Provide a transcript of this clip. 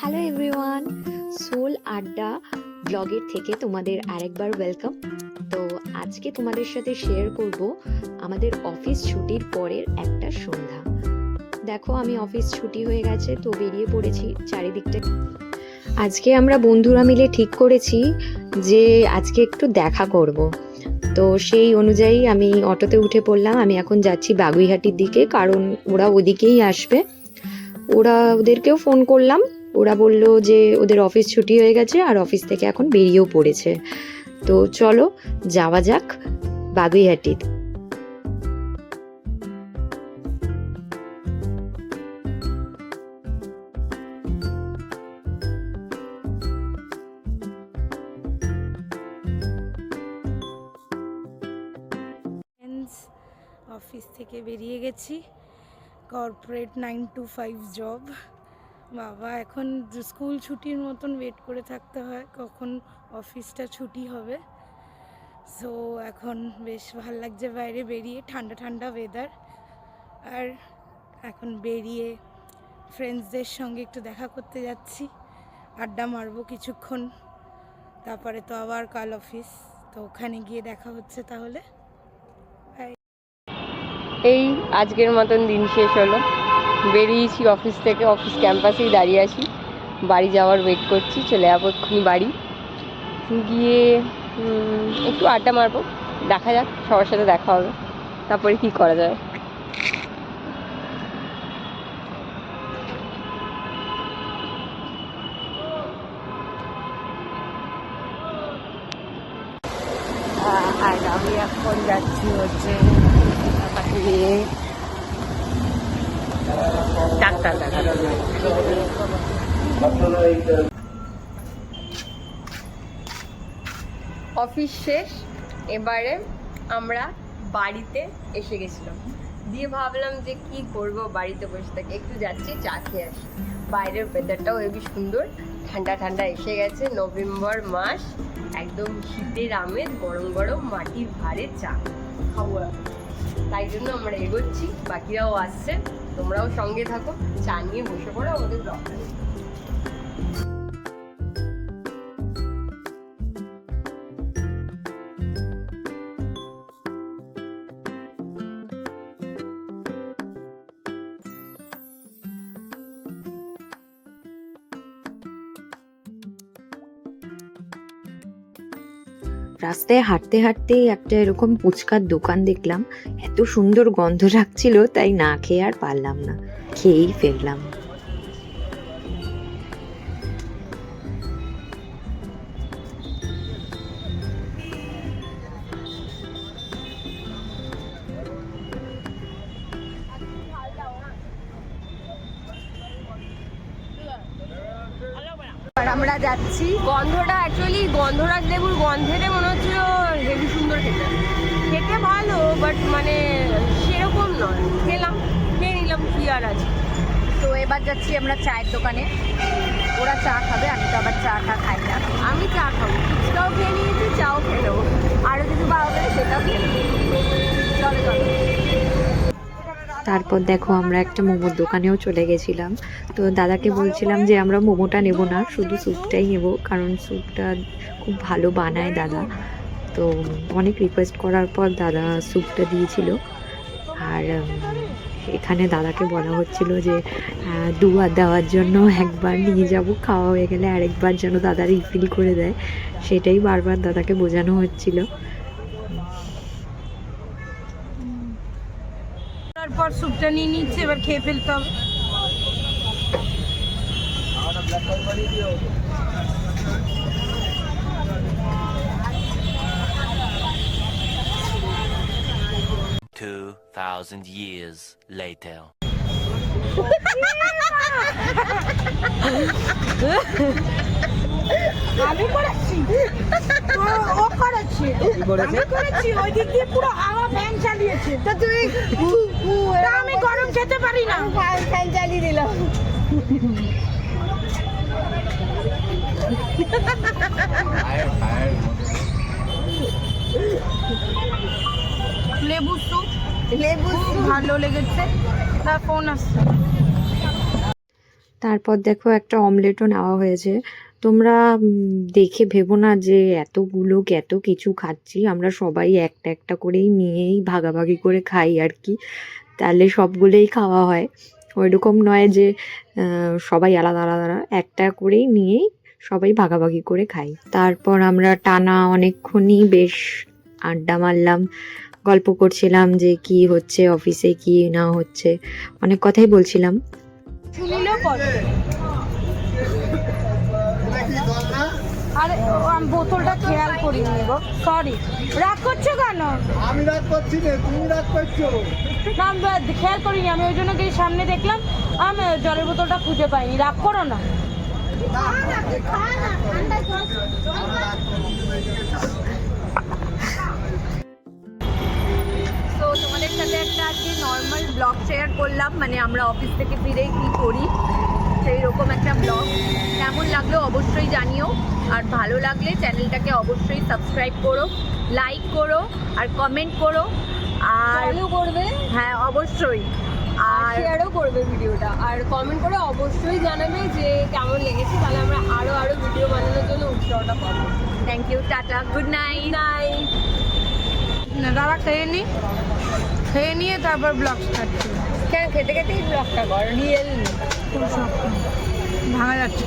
Hello everyone, soul আড্ডা ব্লগের থেকে তোমাদের আরেকবার ওয়েলকাম। তো আজকে তোমাদের সাথে শেয়ার করব আমাদের অফিস ছুটির পরের একটা সন্ধ্যা। দেখো, আমি অফিস ছুটি হয়ে গেছে তো বেরিয়ে পড়েছি চারিদিকটা। আজকে আমরা বন্ধুরা মিলে ঠিক করেছি যে আজকে একটু দেখা করব। তো সেই অনুযায়ী আমি অটোতে উঠে পড়লাম। আমি এখন যাচ্ছি বাগুইহাটির দিকে, কারণ ওরা ওদিকেই আসবে। ওদেরকেও ফোন করলাম, ওরা বলল যে ওদের অফিস ছুটি হয়ে গেছে আর অফিস থেকে এখন বেরিয়েও পড়েছে। তো চলো যাওয়া যাক বাগুইহাটি। অফিস থেকে বেরিয়ে গেছি, কর্পোরেট 9 to 5 জব। বাবা, এখন স্কুল ছুটির মতন ওয়েট করে থাকতে হয় কখন অফিসটা ছুটি হবে। সো এখন বেশ ভালো লাগছে বাইরে বেরিয়ে, ঠান্ডা ঠান্ডা ওয়েদার। আর এখন বেরিয়ে ফ্রেন্ডসদের সঙ্গে একটু দেখা করতে যাচ্ছি, আড্ডা মারবো কিছুক্ষণ, তারপরে তো আবার কাল অফিস। তো ওখানে গিয়ে দেখা হচ্ছে তাহলে। এই আজকের মতন দিন শেষ হলো, বেরিয়েছি অফিস থেকে, অফিস ক্যাম্পাসেই দাঁড়িয়ে আছি, বাড়ি যাওয়ার ওয়েট করছি। চলে যাবো এক্ষুনি বাড়ি, গিয়ে একটু আড্ডা মারবো, দেখা যাক সবার সাথে দেখা হবে, তারপরে কি করা যায়। আর আমি এখন যাচ্ছি হচ্ছে ডাক্তার দেখাতে। অফিস শেষ, এবারে আমরা বাড়িতে এসে গেছিলাম, দিয়ে ভাবলাম যে কি করব বাড়িতে বসে থেকে, একটু যাচ্ছি চা খেয়ে আসি। বাইরের ওয়েদারটাও হেবি সুন্দর, ঠান্ডা ঠান্ডা এসে গেছে, নভেম্বর মাস, একদম শীতের আমেজ, গরম গরম মাটির ভারে চা খাবো। তাই জন্য আমরা এগোচ্ছি, বাকিরাও আসছে, তোমরাও সঙ্গে থাকো, চা নিয়ে বসে পড়ো আমাদের ব্লগটা। রাস্তায় হাঁটতে হাঁটতে একটা এরকম ফুচকার দোকান দেখলাম, এত সুন্দর গন্ধ লাগছিল, তাই না খেয়ে আর পারলাম না, খেয়েই ফেললাম। আমরা যাচ্ছি, গন্ধটা অ্যাকচুয়ালি গন্ধরাজ লেবুর গন্ধেতে মনে হচ্ছিল হেবি সুন্দর খেতে, খেতে ভালো, বাট মানে সেরকম নয়। খেয়ে নিলাম, কি আর আছে। তো এবার যাচ্ছি আমরা চায়ের দোকানে, ওরা চা খাবে, আমি তো আবার চা খাই না। আমি চা খাবো, ফুচকাও খেয়ে নিয়েছি, চাও খেয়ে নেবো, আরও কিছু পাওয়া গেলে সেটাও খেয়ে নেবো। চলো চলো। তারপর দেখো, আমরা একটা মোমোর দোকানেও চলে গেছিলাম। তো দাদাকে বলছিলাম যে আমরা মোমোটা নেব না, শুধু স্যুপটাই নেব, কারণ স্যুপটা খুব ভালো বানায় দাদা। তো অনেক রিকোয়েস্ট করার পর দাদা স্যুপটা দিয়েছিল। আর এখানে দাদাকে বলা হচ্ছিল যে দুবার দেওয়ার জন্য একবার নিয়ে যাব, খাওয়া হয়ে গেলে আরেকবার যেন দাদা রিফিল করে দেয়, সেটাই বারবার দাদাকে বোঝানো হচ্ছিল। তারপর স্যুপটা নিয়ে নিচ্ছে, এবার খেয়ে ফেলতে হবে। $2,000 years later. আমি করেছি, ও করেছে, আমি করেছি, ওই দিক দিয়ে পুরো হাওয়া ফ্যান চালিয়েছে। তো তুমি আমি গরম খেতে পারি না, ফ্যান চালিয়ে দিলাম। লেবু স্যুপ ভালো লেগেছে। তার ফোন আসছে। তারপর দেখো একটা অমলেটও নেওয়া হয়েছে। তোমরা দেখে ভেবো না যে এত কিছু খাচ্ছি, আমরা সবাই একটা একটা করেই নিয়েই ভাগাভাগি করে খাই আর কি, তাহলে সবগুলোই খাওয়া হয়। ওইরকম নয় যে সবাই আলাদা আলাদা, একটা করেই নিয়েই সবাই ভাগাভাগি করে খাই। তারপর আমরা টানা অনেকক্ষণই বেশ আড্ডা মারলাম, গল্প করছিলাম যে কি হচ্ছে অফিসে, কি না হচ্ছে, অনেক কথাই বলছিলাম। শুনিলেও পড়ে। আরে আমি বোতলটা খেয়াল করিনি গো, সরি। রাগ করছো কেন? আমি রাগ করছি না, তুমি রাগ করছো। না আমি খেয়াল করিনি, আমি ওই জন্য গিয়ে সামনে দেখলাম, আমি জলের বোতলটা খুঁজে পাইনি। রাগ করো না। তো তোমাদের সাথে একটা আজকে নর্মাল ব্লগ শেয়ার করলাম, মানে আমরা অফিস থেকে ফিরেই কী করি সেই রকম একটা ব্লগ। কেমন লাগলো অবশ্যই জানিও, আর ভালো লাগলে চ্যানেলটাকে অবশ্যই সাবস্ক্রাইব করো, লাইক করো আর কমেন্ট করো, আর করবে, হ্যাঁ অবশ্যই, আর শেয়ারও করবে ভিডিওটা, আর কমেন্ট করে অবশ্যই জানাবে যে কেমন লেগেছে, তাহলে আমরা আরো ভিডিও বানানোর জন্য উৎসাহটা পাবো। Thank you, ta-ta, good night. Night. না দাদা খেয়ে নিয়ে তারপর ব্লগ স্টার্ট করো। কেন খেতে খেতেই ব্লগটা কর, রিয়েল ভাঙা যাচ্ছে।